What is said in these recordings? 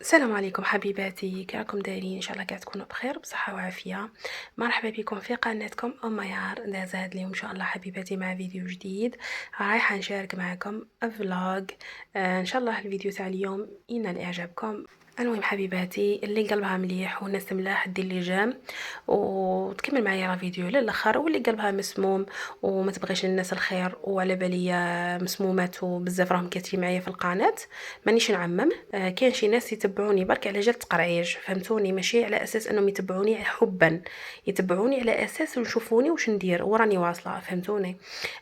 السلام عليكم حبيباتي، كي راكم دايرين؟ ان شاء الله قاع تكونوا بخير بصحه وعافيه. مرحبا بكم في قناتكم ام ميار. داز هاد اليوم ان شاء الله حبيباتي مع فيديو جديد. رايحه نشارك معكم فلوج. ان شاء الله الفيديو تاع اليوم ينال اعجابكم. المهم حبيباتي، اللي قلبها مليح والناس ملاح دير لي جام وتكمل معايا الفيديو للاخر، واللي قلبها مسموم وما تبغيش الناس الخير وعلى بالي مسمومات وبزاف راهم كاتبين معايا في القناه، مانيش نعمم. كاين شي ناس يتبعوني برك على جال التقرعيج، فهمتوني؟ ماشي على اساس انهم يتبعوني حبا، يتبعوني على اساس يشوفوني واش ندير وراني واصله، فهمتوني؟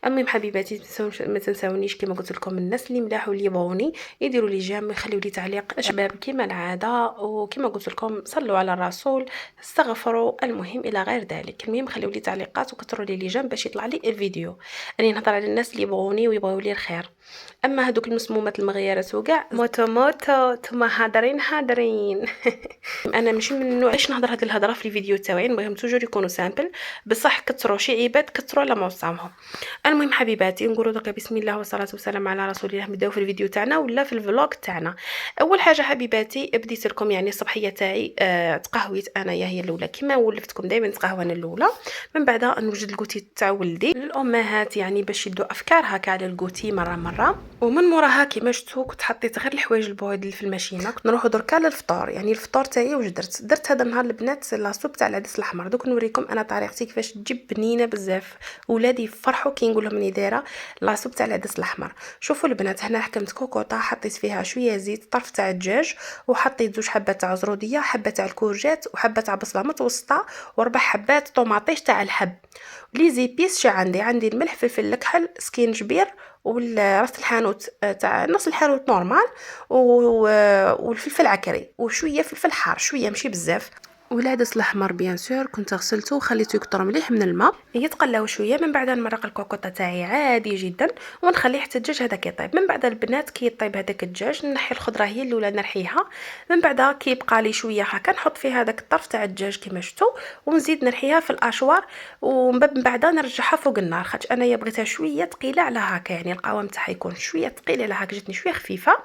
المهم حبيباتي، ما تنساونيش كما قلت لكم، الناس اللي ملاح واللي يبغوني يديروا لي جيم ويخليوا لي تعليق اشباب كما العاده، وكما قلت لكم صلوا على الرسول، استغفروا، المهم الى غير ذلك. المهم خليوا لي تعليقات وكثروا لي جيم باش يطلع لي الفيديو. راني نهضر على الناس اللي يبغوني ويبغيو لي الخير. اما هذوك المسمومات المغيرات وكاع موتو موتو نتوما هادرين انا ماشي من النوع باش نهضر هاد الهضره في الفيديو تاعي، نبغيهم توجور يكونوا سامبل، بصح كثروا شي عباد كثروا على ما وصامهم. المهم حبيباتي، نقولوا درك بسم الله والصلاه والسلام على رسول الله. نبداو في الفيديو تاعنا ولا في الفلوق تاعنا. اول حاجه حبيباتي، بديت لكم يعني الصباحيه تاعي، تقهويت انايا هي الاولى كما ولفتكم دائما نتقهوى انا الاولى، من بعد نوجد الكوتي تاع ولدي للامهات يعني باش يدوا افكار هكا على الكوتي مره مره. ومن موراها كيما شفتوا كنت حطيت غير الحوايج البويض اللي في الماشينه. كنت نروحوا دركا للفطور، يعني الفطور تاعي واش درت هذا النهار البنات لاصوب تاع العدس الاحمر. دوك نوريكم انا طريقتي كيفاش تجيب بنينه بزاف. ولادي يفرحوا كي نقول لهم راني دايره لاصوب تاع العدس الاحمر. شوفوا البنات، هنا حكمت كوكوطه، حطيت فيها شويه زيت، طرف تاع الدجاج، وحطيت زوج حبات تاع زروديه، حبه تاع الكورجات، وحبه تاع بصله متوسطه، وربع حبات طوماطيش تاع الحب. لي زيبيس شا عندي الملح، فلفل الكحل، سكينجبير، راس الحانوت تاع نص الحانوت نورمال، والفلفل العكري، وشويه فلفل حار، شويه ماشي بزاف. والعدس الاحمر بيان سور كنت غسلته وخليته يكثر مليح من الماء يتقلاو شويه. من بعد نمرق الكوكوطه تاعي عادي جدا ونخليه حتى الدجاج هذاك يطيب. من بعد البنات كي يطيب هذاك الدجاج نحي الخضره هي الاولى نرحيها. من بعد كي يبقى لي شويه هكا نحط فيها هذاك الطرف تاع الدجاج كما شفتوا، ونزيد نرحيها في الاشوار، ومن بعد نرجعها فوق النار، خاطر انايا بغيتها شويه ثقيله على هكا، يعني القوام تاعها يكون شويه ثقيل على هكا، جاتني شويه خفيفه.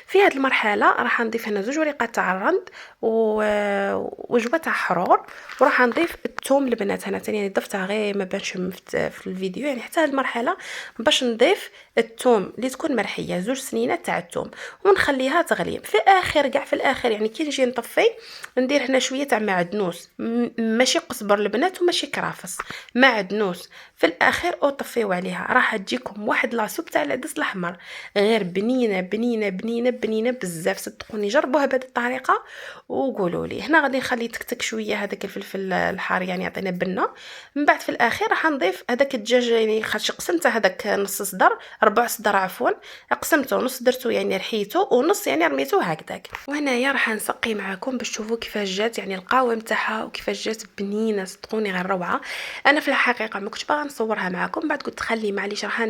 في هذه المرحله راح نضيف هنا زوج وريقات تاع الرند وجبه تاع حرور، وراح نضيف الثوم البنات. هنا ثاني ضفتها غير ما بانش في الفيديو، يعني حتى هذه المرحله باش نضيف الثوم اللي تكون مرحيه، زوج سنينات تاع الثوم، ونخليها تغلي. في اخر كاع في الاخر يعني كي نجي نطفي ندير هنا شويه تاع معدنوس، ماشي قزبر البنات وماشي كرافس، معدنوس في الاخر، وطفيو عليها. راح تجيكم واحد لاصوب تاع العدس الاحمر غير بنينه بنينه بنينه بنينه بزاف. صدقوني جربوها بهذه الطريقه وقولوا لي. هنا غادي نخلي تكتك شويه هذاك الفلفل الحار، يعني يعطينا بنه. من بعد في الاخير راح نضيف هذاك الدجاج، يعني خاطش قسمته هذاك نص صدر، ربع صدر عفوا، قسمته نص درته يعني رحيته، ونص يعني رميته هكذاك. وهنايا راح نسقي معكم باش تشوفوا كيفاش جات يعني القوام تاعها وكيفاش جات بنينه. صدقوني غير روعه. انا في الحقيقه ما كنتش باغا نصورها معكم، بعد قلت خلي معليش راح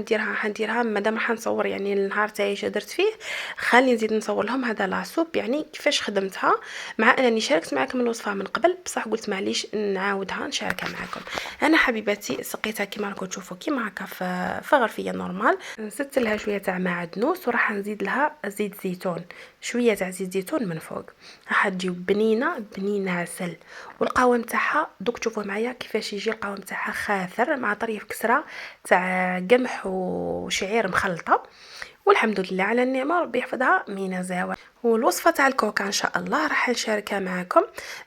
نديرها مادام راح نصور يعني النهار تاعي درت فيه، خلي نزيد نصور لهم هذا لاصوب يعني كيفاش خدمتها، مع انني شاركت معكم الوصفه من قبل، بصح قلت معليش نعاودها نشاركها معكم. انا حبيباتي سقيتها كيما راكم تشوفوا كيما هكا في غرفيه نورمال. نزدت لها شويه تاع معدنوس، وراح نزيد لها زيت زيتون، شويه تاع زيت زيتون من فوق، راح تجي بنينه بنينه عسل. والقوام تاعها دوك تشوفوا معايا كيفاش يجي القوام تاعها خاثر مع طريف كسره تاع قمح وشعير مخلطه. والحمد لله على النعمه، ربي يحفظها مينا زاوه. والوصفه تاع الكوكا ان شاء الله راح نشاركها معكم،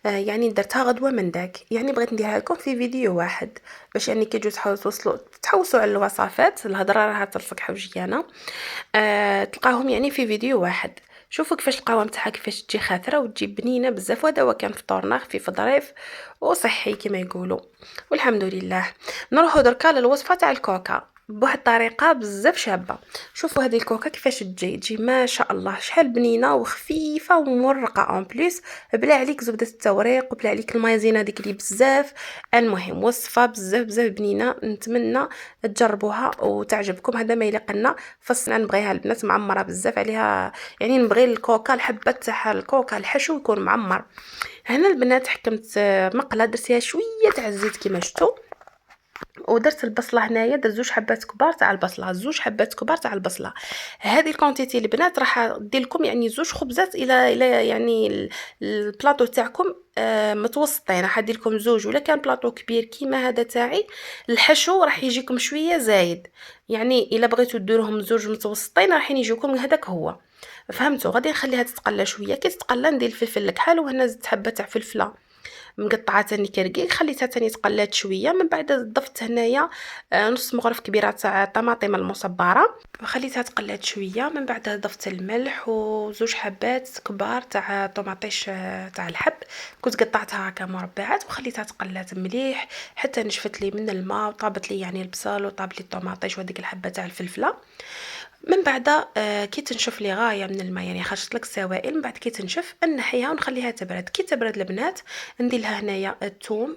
يعني درتها غدوه من داك، يعني بغيت نديرها لكم في فيديو واحد باش يعني كي تجوا تحوسوا على الوصفات، الهضره راها تلصق حوجيانه، تلقاهم يعني في فيديو واحد. شوفوا كيفاش القوام تاعها كيفاش تجي خاثره وتجي بنينه بزاف. وهذا هو كان فطورنا خفيف ظريف وصحي كما يقولوا، والحمد لله. نروحوا دركا للوصفه تاع الكوكا بواحد الطريقه بزاف شابه. شوفوا هذه الكوكا كيفاش تجي ما شاء الله، شحال بنينه وخفيفه ومرقه اون بليس، بلا عليك زبده التوريق وبلا عليك المايزينا ديك اللي بزاف. المهم وصفه بزاف بزاف بنينه، نتمنى تجربوها وتعجبكم. هذا ما يليق لنا فصلنا، نبغيها البنات معمره بزاف عليها، يعني نبغي الكوكا الحبه تاع الكوكا الحشو يكون معمر. هنا البنات حكمت مقله درت فيها شويه تاع الزيت كما شفتوا، ودرت البصله هنايا، درت 2 حبات كبار تاع البصله، 2 حبات كبار تاع البصله. هذه الكونتيتي البنات راح دير لكم يعني 2 خبزات الى يعني البلاطو تاعكم متوسطين. راح ندير لكم 2 ولا كان بلاطو كبير كيما هذا تاعي الحشو راح يجيكم شويه زايد، يعني الا بغيتو ديروهم 2 متوسطين راح يجيكم هذاك هو. فهمتوا؟ غادي نخليها تتقلى شويه، كي تتقلى ندير الفلفل الكحل، وهنا زدت حبه تاع فلفله مقطعه تاني كركيك، خليتها تاني تقلات شويه. من بعد ضفت هنايا نص مغرف كبيره تاع الطماطم المصبره وخليتها تقلات شويه. من بعد ضفت الملح وزوج حبات كبار تاع طوماطيش تاع الحب، كنت قطعتها هكا مربعات وخليتها تقلات مليح حتى نشفت لي من الماء وطابت لي يعني البصل وطاب لي الطوماطيش وديك الحبه تاع الفلفله. من بعد كي تنشف لي غايه من الماء، يعني خرجت لك السوائل، من بعد كي تنشف نحيها ونخليها تبرد. كي تبرد البنات ندير لها هنايا الثوم،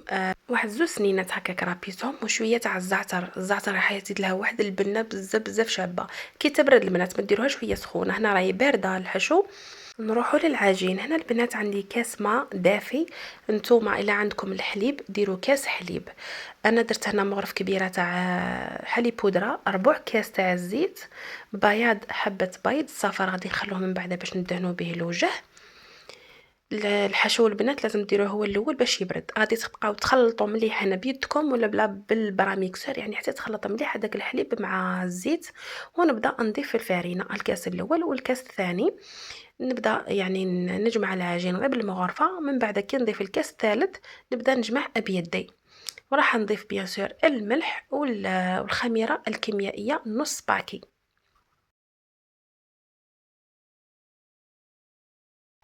واحد 2 سنينات هكا كرابيتهم، وشويه تاع الزعتر. الزعتر راح يزيد لها واحد البنه بزاف بزاف شابه. كي تبرد البنات ما ديروهاش وهي سخونه، هنا راهي بارده الحشو. نروحوا للعجين. هنا البنات عندي كاس ماء دافي، نتوما الا عندكم الحليب ديروا كاس حليب. انا درت هنا مغرف كبيره تاع حليب بودره، 4 كاس تاع الزيت، بياض حبه بيض، الصفر غادي نخلوه من بعد باش ندهنوا به الوجه. الحشو البنات لازم ديروه هو الاول باش يبرد. غادي تبقاو تخلطوا مليح هنا بيدكم ولا بلا بالبراميكسر، يعني حتى تخلط مليح هذاك الحليب مع الزيت. ونبدا نضيف الفارينه، الكاس الاول والكاس الثاني نبدا يعني نجمع العجين غير بالمغرفه. من بعد كي نضيف الكاس الثالث نبدا نجمع بيدي، وراح نضيف بيان سور الملح والخميره الكيميائيه نص باكي.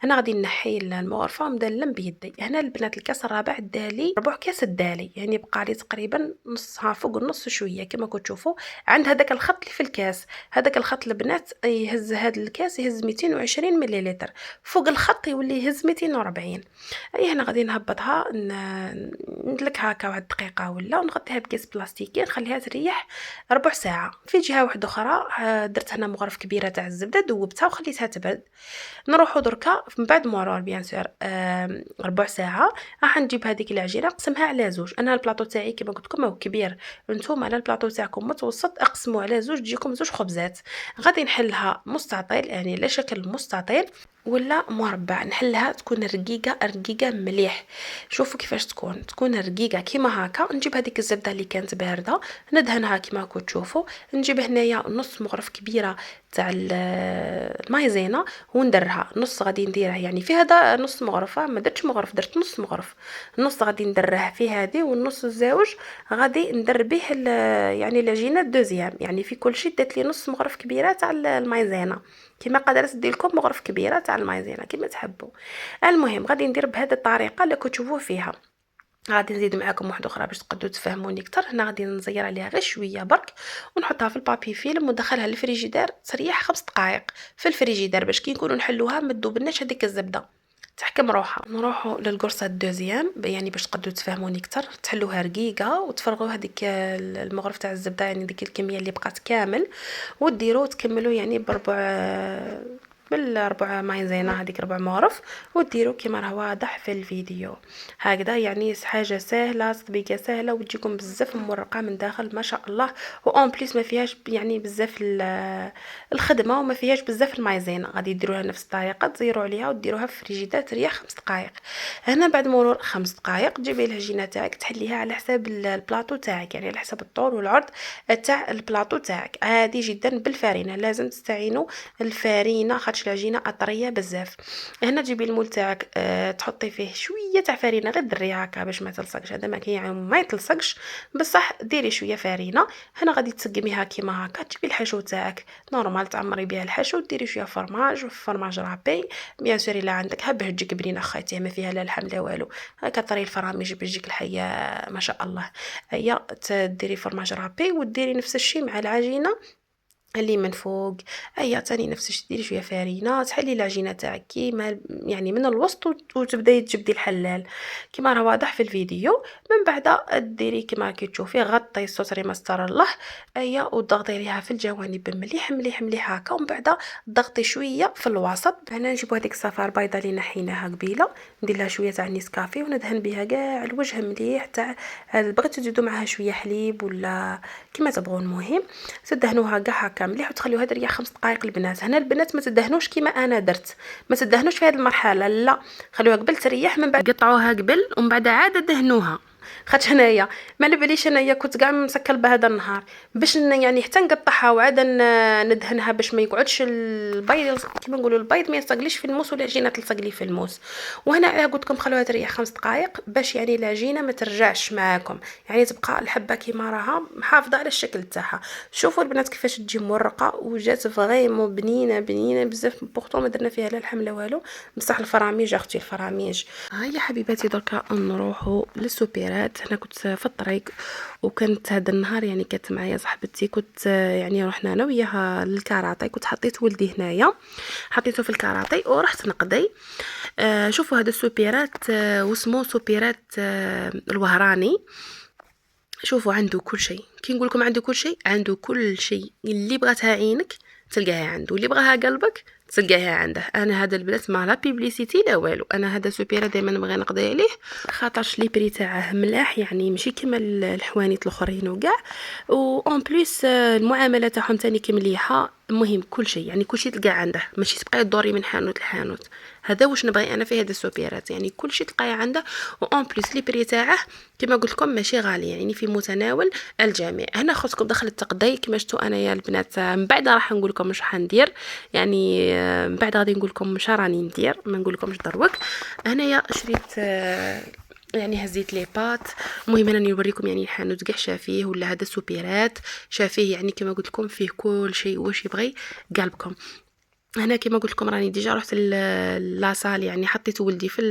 انا غادي نحي المغرفه ومدلم بيدي. هنا البنات الكاس الرابع دالي ربع كاس الدالي، يعني بقى لي تقريبا نصها فوق النص شويه كما كتشوفوا. عند هذاك الخط اللي في الكاس، هذاك الخط البنات يهز هذا الكاس يهز 220 مليلتر، فوق الخط يولي يهز 240. اي هنا غادي نهبطها ندلكها هكا واحد دقيقه ولا، ونغطيها بكيس بلاستيكي نخليها تريح ربع ساعه. في جهه واحده اخرى درت هنا مغرف كبيره تاع الزبده ذوبتها وخليتها تبرد. نروحو دركا من بعد مرور بيان سور ربع ساعه راح نجيب هذيك العجينه نقسمها على 2. انا البلاطو تاعي كما قلت لكم هو كبير، نتوما على البلاطو تاعكم متوسط اقسموا على 2 تجيكم 2 خبزات. غادي نحلها مستطيل، يعني على شكل مستطيل ولا مربع، نحلها تكون رقيقه رقيقه مليح. شوفوا كيفاش تكون رقيقه كيما هكا. نجيب هذيك الزبده اللي كانت بارده ندهنها كيما راكم تشوفوا. نجيب هنايا نص مغرف كبيره تاع المايزينا وندرها نص، غادي نديره يعني في هذا نص مغرفه، ما درتش مغرف درت نص مغرف. النص غادي ندره في هذه، والنص الزاوج غادي ندير به يعني العجينه الدوزيام. يعني في كل شيء درت لي نص مغرف كبيره تاع المايزينا، كما قدرت ندير لكم مغرف كبيره تاع المايزينا كما تحبوا. المهم غادي ندير بهذه الطريقه اللي كتشوفوا فيها. غادي نزيد معاكم واحده اخرى باش تقدروا تفهموني اكثر. هنا غادي نزير عليها غير شويه برك ونحطها في البابي فيلم وندخلها للفريجيدير تريح 5 دقائق في الفريجيدير باش كي نكونوا نحلوها ما تذوبناش هذيك الزبده، تحكم روحها. نروحوا للقرصه الدوزيام يعني باش تقدروا تفهموني اكثر. تحلوها رقيقه وتفرغوا هذيك المغرف تاع الزبده، يعني ديك الكميه اللي بقات كامل، وديروا تكملوا يعني بربع بالربع مايزينا هذيك ربع مغرف، وديروا كما راه واضح في الفيديو هكذا. يعني حاجه سهله تطبيقه سهله وتجيكم بزاف مرقه من داخل ما شاء الله. وان بليس ما فيهاش يعني بزاف الخدمه وما فيهاش بزاف المايزينا. غادي ديروها نفس الطريقه تزيروا عليها وديروها في الفريجيدير تريح 5 دقائق. هنا بعد مرور 5 دقائق تجيبي العجينه تاعك تحليها على حساب البلاطو تاعك، يعني على حساب الطول والعرض تاع البلاطو تاعك. عادي جدا بالفارينه، لازم تستعينوا الفارينه خاطش العجينه طريه بزاف. هنا تجيبي المول تاعك تحطي فيه شويه تاع فارينه غير دريها هكا باش ما تلصقش. هذا ما يعني ما يتلصقش بصح ديري شويه فارينه. هنا غادي تسقميها كيما هكا. تجيبي الحشو تاعك نورمال تعمري بها الحشو، ديري شويه فرماج رابي بيان سور الا عندك هبه تجيك بنينه خايتي ما فيها لا لحم لا والو. هكا طري الفراميج باش تجيك الحيه ما شاء الله. هي تديري فرماج رابي وديري نفس الشيء مع العجينه اللي من فوق. اي تاني نفس الشيء، ديري شويه فرينه، تحلي العجينه تاعك كيما يعني من الوسط وتبداي تجبدي الحلال كيما راه واضح في الفيديو. من بعد ديري كيما راكي تشوفي، غطي السوتري ما ستر الله. ايا وضغطي عليها في الجوانب مليح مليح مليح هكا، ومن بعد ضغطي شويه في الوسط. هنا نجيبو هذيك الصفار البيضاء اللي نحيناها قبيله، ندير لها شويه تاع نيسكافي وندهن بها كاع الوجه مليح. تاع بغيتو تزيدوا معها شويه حليب ولا كيما تبغوا. المهم تدهنوها كاع هكا مليح وتخليوها تريح 5 دقائق. البنات هنا البنات ما تدهنوش كيما انا درت، ما تدهنوش في هذه المرحله، لا خلوها قبل تريح، من بعد قطعوها قبل ومن بعد عاد دهنوها. خاطش هنايا ما باليش انايا كنت كاع مسكل بهذا النهار باش يعني حتى نقطعها وعاد ندهنها باش ما يقعدش البيض كيما نقولوا البيض ما يلصقليش في الموس ولا العجينه تلصق لي في الموس. وهنا قلت لكم خلوها تريح 5 دقائق باش يعني العجينه ما ترجعش معاكم، يعني تبقى الحبه كيما راها محافظه على الشكل تاعها. شوفوا البنات كيفاش تجي مرقه وجات فريمون بنينه بنينه بزاف. بورطو ما درنا فيها لا لحم لا والو، بصح الفراميج اختي الفراميج. هيا حبيباتي دركا نروحوا للسوبيرات. هنا كنت في الطريق وكانت هذا النهار يعني كانت معايا صاحبتي، كنت يعني رحنا انا وياها للكاراتي. كنت حطيت ولدي هنايا، حطيته في الكاراتي ورحت نقضي. شوفوا هذا السوبيرات واسمه سوبيرات الوهراني. شوفوا عنده كل شيء، كي نقول لكم عنده كل شيء، عنده كل شيء اللي بغاتها عينك تلقاها عنده، اللي بغاها قلبك تلقاها عنده. انا هذا البنات ما لا بيبليسيتي لا والو، انا هذا سوبيرا دائما نبغي نقضي عليه خاطرش لي بري تاعه ملاح، يعني ماشي كيما الحوانيت الاخرين وكاع. و اون بليس المعامله تاعهم تاني كي مليحه. المهم كل شيء يعني كل شيء تلقاه عنده، ماشي تبقاي تدوري من حانوت لحانوت. هذا واش نبغي انا في هذا السوبيرات، يعني كل شيء تلقاه عنده. و اون بليس لي بري تاعه كما قلت لكم ماشي غالي، يعني في متناول الجميع. هنا خصكم دخل التقضي كما شفتوا انايا البنات. من بعد راح نقول لكم واش حندير، يعني من بعد غادي نقول لكم واش راني ندير، ما نقول لكمش دروك. هنايا شريت يعني هزيت لي بات. المهم انا نوريكم يعني الحانوت كاع شافيه ولا هذا سوبيرات شافيه، يعني كما قلت لكم فيه كل شيء واش يبغي قلبكم. هنا كما قلت لكم راني ديجا رحت لاصال، يعني حطيت ولدي في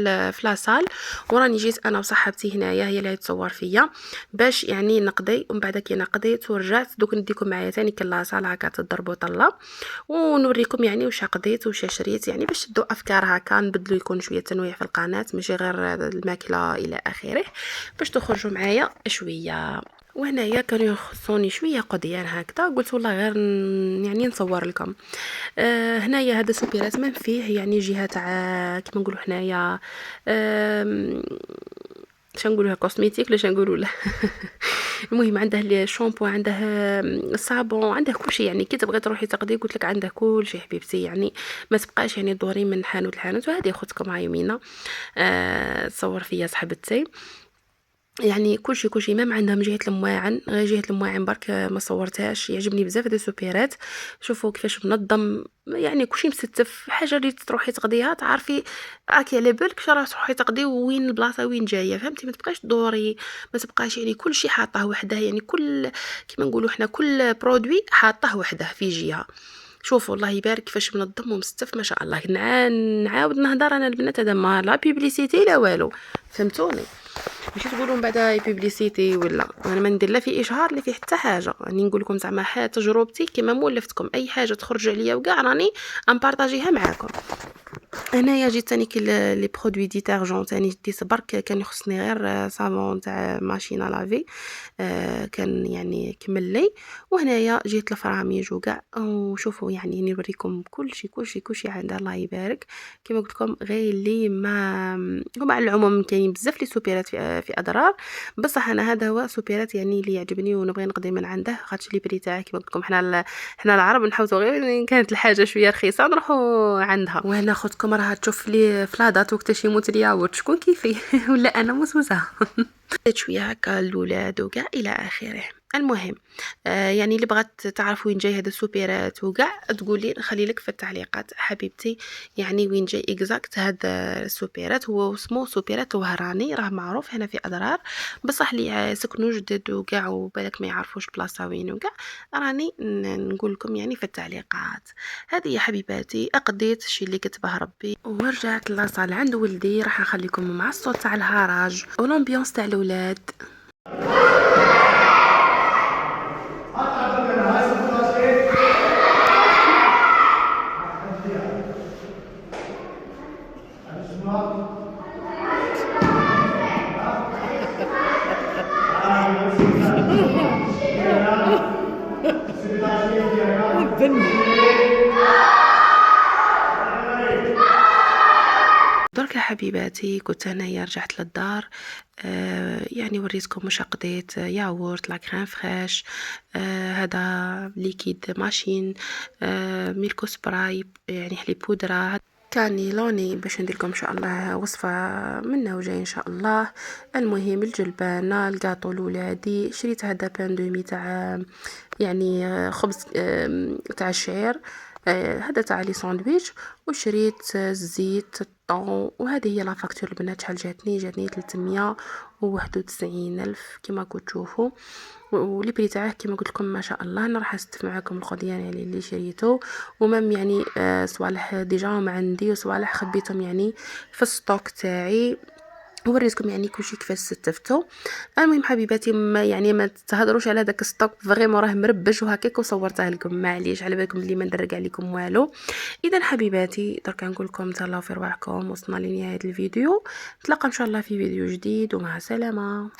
لاصال، وراني جيت انا وصاحبتي هنايا هي اللي تصور فيا باش يعني نقضي. ومن بعد كي نقضيت ورجعت دوك نديكم معايا ثاني كلاصال هكا تضربوا طله ونوريكم يعني واش قضيت واش شريت، يعني باش تدوا افكار هكا نبدلوا يكون شويه تنويع في القناه ماشي غير الماكله الى اخره، باش تخرجوا معايا شويه. وهنايا كانوا يخصوني شويه قضيان هكذا، قلت والله غير يعني نصور لكم. هنايا هذا سوبيرات ما فيه يعني جهه تاع كيما نقولوا حنايا شنقولوها كوسميتيك ولا شنقولوا له المهم عنده الشامبو، عنده الصابون، عنده كل شيء. يعني كي تبغي تروحي تقضي قلت لك عنده كل شيء حبيبتي، يعني ما تبقاش يعني دوري من حانوت لحانوت. وهذه اختكم هاي يمينه تصور فيا صاحبتي، يعني كلشي مام عندهم جهه المواعن، غير جهه المواعن برك ما صورتهاش. يعجبني بزاف هذا السوبيرات، شوفوا كيفاش منظم، يعني كلشي مستف. حاجه اللي تروحي تقضيها تعرفي راكي على بالك شرا تروحي تقضي وين البلاصه وين جايه، فهمتي؟ ما تبقاش دوري، ما تبقاش يعني كلشي حاطه وحده، يعني كل كيما نقولوا حنا كل برودوي حاطه وحده في جهه. شوفوا الله يبارك كيفاش منظم ومستف ما شاء الله. نعاود نهضر انا البنات، هذا ما لا بيبليسيتي لا والو، فهمتوني؟ ماشي تقولوا من بعد بيبليسيتي ولا انا ما ندير لا في اشهار لا في حتى حاجه، راني نقول لكم زعما تجربتي كما مولفتكم. اي حاجه تخرج عليا وكاع راني امبارطاجيها معاكم. انايا جيت ثاني كي لي برودوي ديترجون ثاني ديت برك كان يخصني غير صابون تاع ماشينه لافي كان يعني كمل لي. وهنايا جيت الفراميج وكاع. وشوفوا يعني نوريكم كلشي عند الله يبارك. كما قلت لكم غير اللي ما هما على العموم كاينين بزاف لي سوبيرات في اضرار، بصح انا هذا هو سوبيرات يعني اللي يعجبني ونبغي نقضي من عنده خاطر لي بري تاعي كما قلت لكم حنا العرب نحوسوا غير إن كانت الحاجه شويه رخيصه نروحوا عندها. وهنا خوتكم راها تشوف لي فلادات وقتاش يموت الياغورت شكون كيفي ولا انا مسوسه شويه هكا الاولاد وكاع الى اخره. المهم يعني اللي بغات تعرف وين جاي هذا السوبيرات وكاع تقولي نخلي لك في التعليقات حبيبتي، يعني وين جاي اكزاكت هذا السوبيرات. هو اسمه سوبيرات الوهراني، راه معروف هنا في اضرار، بصح اللي سكنوا جدد وكاع وبالك ما يعرفوش بلاصه وين وكاع راني نقول لكم يعني في التعليقات. هذه يا حبيباتي اقضيت الشيء اللي كتبه ربي ورجعت لاصال عند ولدي. راح نخليكم مع الصوت تاع الهراج والامبيونس تاع الاولاد. درك يا حبيباتي كنت هنايا رجعت للدار. يعني وريتكم واش قضيت. ياغورت، لا كريم فريش، هذا ليكيد ماشين، ميلكو سبراي يعني حليب بودره، كاني لوني باش ندير لكم ان شاء الله وصفه منه وجاي ان شاء الله. المهم الجلبانه، الكاطو الولادي، شريت هذا بان دومي تاع يعني خبز تاع الشعير، هذا تاع لي ساندويتش، وشريت الزيت الطون. وهذه هي لا فاكتور البنات شحال جاتني 391 الف كما كنتوا تشوفوا. ولي بري تاعه كما قلت لكم ما شاء الله. انا راح نستف معكم القضيه يعني اللي شريته، ومام يعني صوالح ديجا ما عندي وصوالح خبيتهم يعني في الستوك تاعي، وريتكم يعني كلشي كيفاش ستفتو. المهم حبيباتي ما تهضروش على داك الستوك، فريمون راه مربش وهكاك وصورته لكم، معليش على بالكم بلي ما ندرك عليكم والو. اذا حبيباتي درك نقول لكم تهلاو في رواحكم، وصلنا لنهايه الفيديو. نتلاقى ان شاء الله في فيديو جديد، ومع السلامه.